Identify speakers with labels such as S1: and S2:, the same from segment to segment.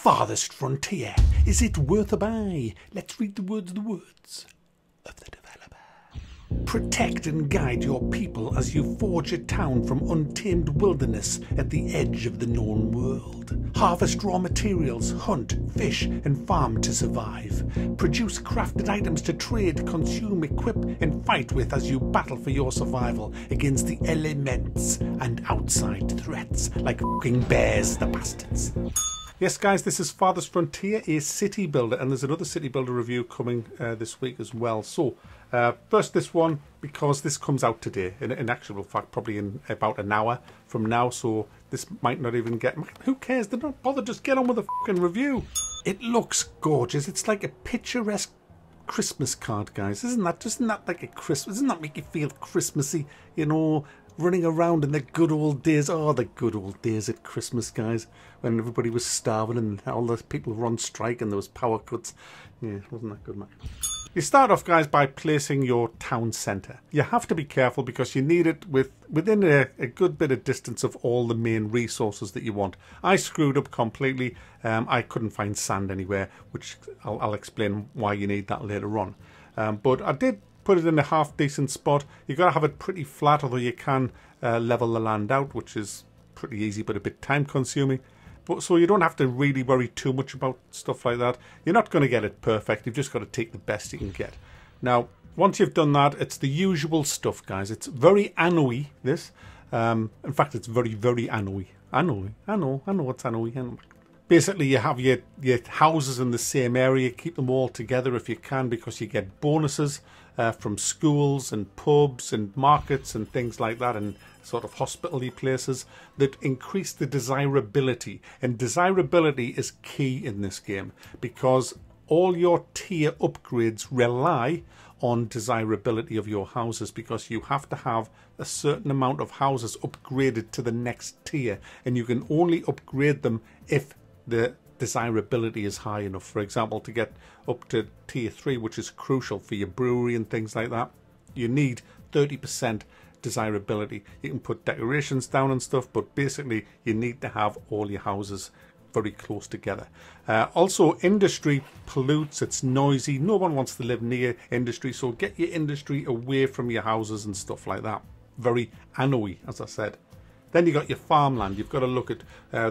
S1: Farthest frontier. Is it worth a buy? Let's read the words of the developer. Protect and guide your people as you forge a town from untamed wilderness at the edge of the known world. Harvest raw materials, hunt, fish, and farm to survive. Produce crafted items to trade, consume, equip, and fight with as you battle for your survival against the elements and outside threats like fucking bears, the bastards. Yes, guys, this is Farthest Frontier, a city builder, and there's another city builder review coming this week as well. So, first this one, because this comes out today, in actual fact, probably in about an hour from now, so this might not even get... Who cares? They're not bothered, just get on with the fucking review. It looks gorgeous. It's like a picturesque Christmas card, guys. Isn't that like a Christmas? Doesn't that make you feel Christmassy, you know? Running around in the good old days. Oh, the good old days at Christmas, guys, when everybody was starving and all the people were on strike and there was power cuts. Yeah, wasn't that good, man? You start off, guys, by placing your town centre. You have to be careful because you need it within a good bit of distance of all the main resources that you want. I screwed up completely. I couldn't find sand anywhere, which I'll explain why you need that later on. But I did put it in a half decent spot. You've got to have it pretty flat, although you can level the land out, which is pretty easy but a bit time consuming. But so you don't have to really worry too much about stuff like that. You're not going to get it perfect. You've just got to take the best you can get. Now, once you've done that, it's the usual stuff, guys. It's very anno-y, this. In fact, it's very, very anno-y. I know it's anno-y. Basically, you have your houses in the same area. Keep them all together if you can, because you get bonuses from schools and pubs and markets and things like that, and sort of hospitality places that increase the desirability. And desirability is key in this game because all your tier upgrades rely on desirability of your houses, because you have to have a certain amount of houses upgraded to the next tier, and you can only upgrade them if the desirability is high enough. For example, to get up to tier 3, which is crucial for your brewery and things like that, you need 30% desirability. You can put decorations down and stuff, but basically you need to have all your houses very close together. Also, industry pollutes, it's noisy, no one wants to live near industry, so get your industry away from your houses and stuff like that. Very anno-y, as I said. Then you got your farmland. You've got to look at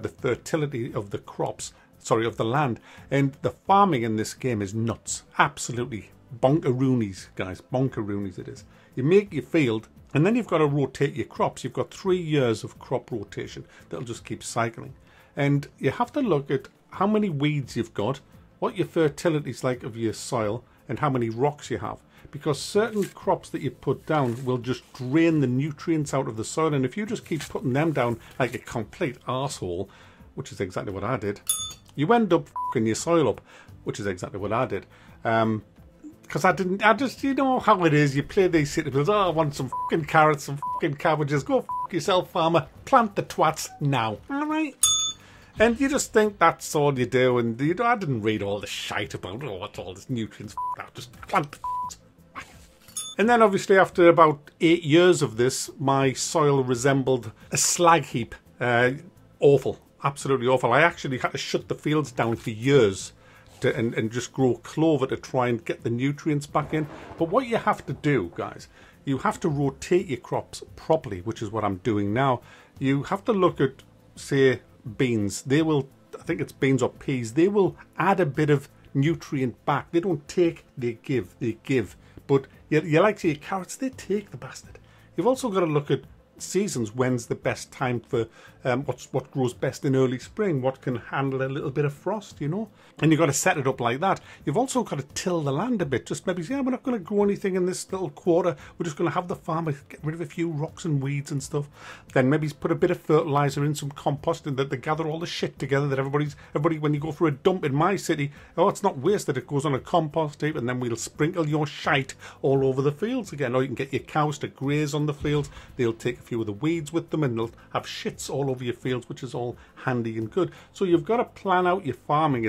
S1: the fertility of the crops, sorry, of the land. And the farming in this game is nuts. Absolutely bonkeroonies, guys. Bonkeroonies it is. You make your field, and then you've got to rotate your crops. You've got 3 years of crop rotation that'll just keep cycling. And you have to look at how many weeds you've got, what your fertility is like of your soil, and how many rocks you have. Because certain crops that you put down will just drain the nutrients out of the soil, and if you just keep putting them down like a complete arsehole, which is exactly what I did, you end up fucking your soil up, which is exactly what I did. Because I just, you know how it is, you play these city builds, oh, I want some fucking carrots, some fucking cabbages, go fuck yourself, farmer, plant the twats now, alright? And you just think that's all you do, and you know, I didn't read all the shite about, oh, what's all this nutrients, just plant the twats. And then obviously after about 8 years of this, my soil resembled a slag heap. Awful, absolutely awful. I actually had to shut the fields down for years and just grow clover to try and get the nutrients back in. But what you have to do, guys, you have to rotate your crops properly, which is what I'm doing now. You have to look at, say, beans. They will, I think it's beans or peas, they will add a bit of nutrient back. They don't take, they give, they give. But you like to your carrots, they take the bastard. You've also got to look at seasons. When's the best time for what grows best in early spring, what can handle a little bit of frost, you know, and you've got to set it up like that. You've also got to till the land a bit, just maybe say, yeah, we're not going to grow anything in this little quarter, we're just going to have the farmer get rid of a few rocks and weeds and stuff. Then maybe put a bit of fertilizer in, some compost, and that they gather all the shit together that everybody when you go for a dump in my city, oh, it's not wasted, it goes on a compost heap, and then we'll sprinkle your shite all over the fields again. Or you can get your cows to graze on the fields, they'll take a few of the weeds with them, and they'll have shits all over your fields, which is all handy and good. So you've got to plan out your farming.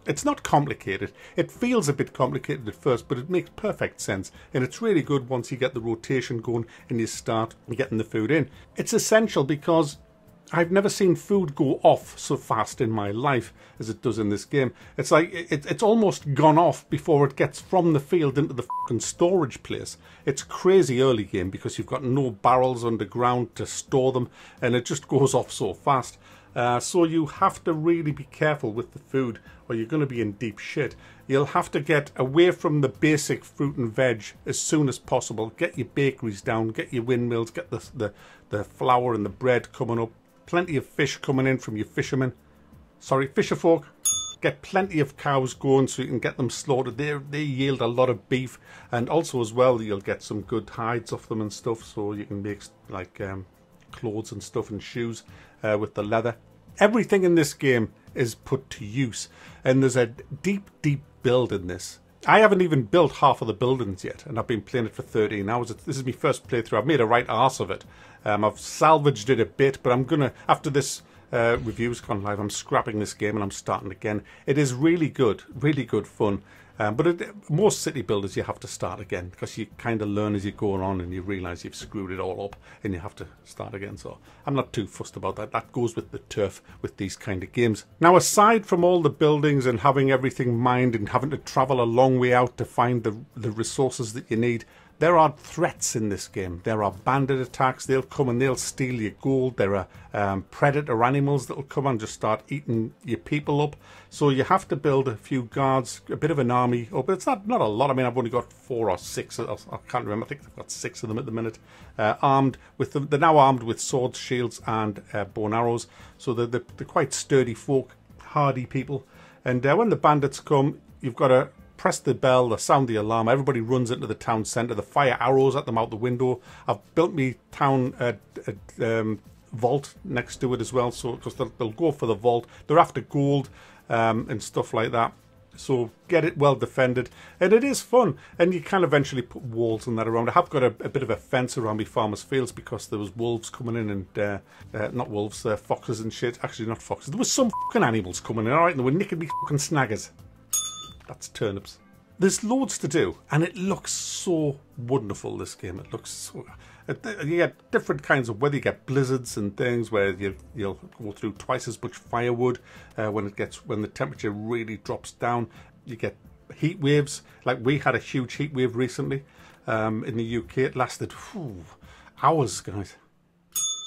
S1: It's not complicated. It feels a bit complicated at first, but it makes perfect sense, and it's really good once you get the rotation going and you start getting the food in. It's essential because I've never seen food go off so fast in my life as it does in this game. It's like it's almost gone off before it gets from the field into the fucking storage place. It's crazy early game because you've got no barrels underground to store them, and it just goes off so fast. So you have to really be careful with the food or you're going to be in deep shit. You'll have to get away from the basic fruit and veg as soon as possible. Get your bakeries down, get your windmills, get the flour and the bread coming up. Plenty of fish coming in from your fishermen. Sorry, fisher folk. Get plenty of cows going so you can get them slaughtered. They yield a lot of beef, and also as well you'll get some good hides off them and stuff, so you can make like clothes and stuff and shoes with the leather. Everything in this game is put to use, and there's a deep build in this. I haven't even built half of the buildings yet, and I've been playing it for 13 hours. This is my first playthrough. I've made a right arse of it. I've salvaged it a bit, but I'm gonna, after this review's gone live, I'm scrapping this game and I'm starting again. It is really good fun. But most city builders you have to start again because you kind of learn as you go on and you realise you've screwed it all up and you have to start again. So I'm not too fussed about that. That goes with the turf with these kind of games. Now, aside from all the buildings and having everything mined and having to travel a long way out to find the resources that you need, there are threats in this game. There are bandit attacks. They'll come and they'll steal your gold. There are predator animals that will come and just start eating your people up. So you have to build a few guards, a bit of an army. Oh, but it's not a lot. I mean, I've only got 4 or 6. I can't remember. I think I've got 6 of them at the minute. Armed with them. They're now armed with swords, shields, and bow and arrows. So they're quite sturdy folk, hardy people. And when the bandits come, you've got to press the bell, they sound the alarm, everybody runs into the town centre, they fire arrows at them out the window. I've built me town vault next to it as well, so because they'll go for the vault. They're after gold and stuff like that, so get it well defended, and it is fun. And you can eventually put walls and that around. I have got a bit of a fence around my farmer's fields because there was wolves coming in, and not wolves, foxes and shit. Actually, not foxes, there was some fucking animals coming in, alright, and they were nicking me fucking snaggers. That's turnips. There's loads to do, and it looks so wonderful, this game. It looks so... You get different kinds of weather. You get blizzards and things where you'll go through twice as much firewood when the temperature really drops down. You get heat waves. Like we had a huge heat wave recently in the UK. It lasted hours, guys.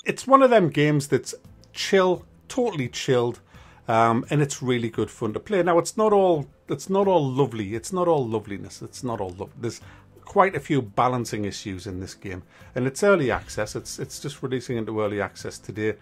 S1: It's one of them games that's chill, totally chilled. And it's really good fun to play. Now, it's not all lovely. It's not all loveliness. It's not all love. There's quite a few balancing issues in this game, and it's early access. It's just releasing into early access today,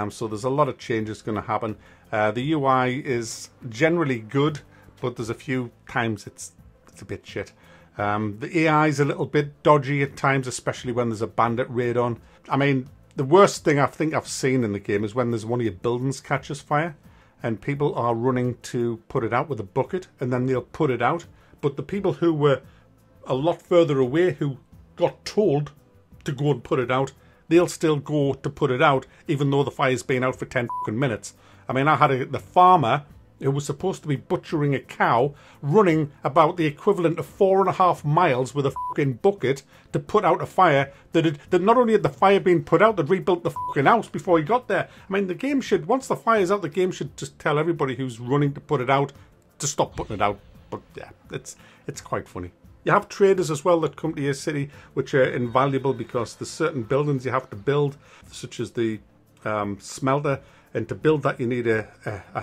S1: so there's a lot of changes going to happen. The UI is generally good, but there's a few times it's a bit shit. The AI is a little bit dodgy at times, especially when there's a bandit raid on. I mean, the worst thing I think I've seen in the game is when there's one of your buildings catches fire, and people are running to put it out with a bucket, and then they'll put it out. But the people who were a lot further away, who got told to go and put it out, they'll still go to put it out, even though the fire's been out for 10 fucking minutes. I mean, I had the farmer who was supposed to be butchering a cow running about the equivalent of 4.5 miles with a fucking bucket to put out a fire that not only had the fire been put out, they'd rebuilt the fucking house before he got there. I mean, the game should, once the fire's out, the game should just tell everybody who's running to put it out to stop putting it out. But yeah, it's quite funny. You have traders as well that come to your city, which are invaluable because there's certain buildings you have to build, such as the smelter. And to build that, you need a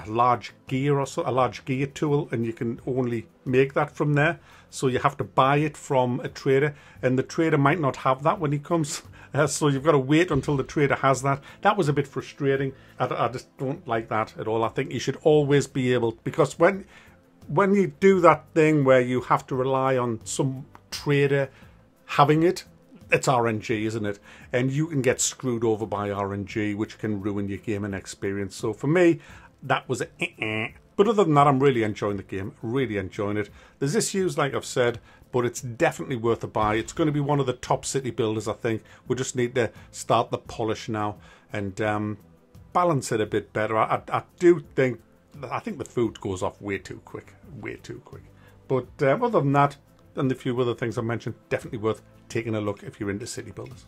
S1: large gear or so, a large gear tool, and you can only make that from there. So you have to buy it from a trader, and the trader might not have that when he comes. So you've got to wait until the trader has that. That was a bit frustrating. I just don't like that at all. I think you should always be able, because when you do that thing where you have to rely on some trader having it, it's RNG, isn't it? And you can get screwed over by RNG, which can ruin your gaming experience. So for me, that was But other than that, I'm really enjoying the game. Really enjoying it. There's issues, like I've said, but it's definitely worth a buy. It's going to be one of the top city builders, I think. We just need to start the polish now and balance it a bit better. I think the food goes off way too quick. Way too quick. But other than that, and the few other things I mentioned, definitely worth taking a look if you're into city builders.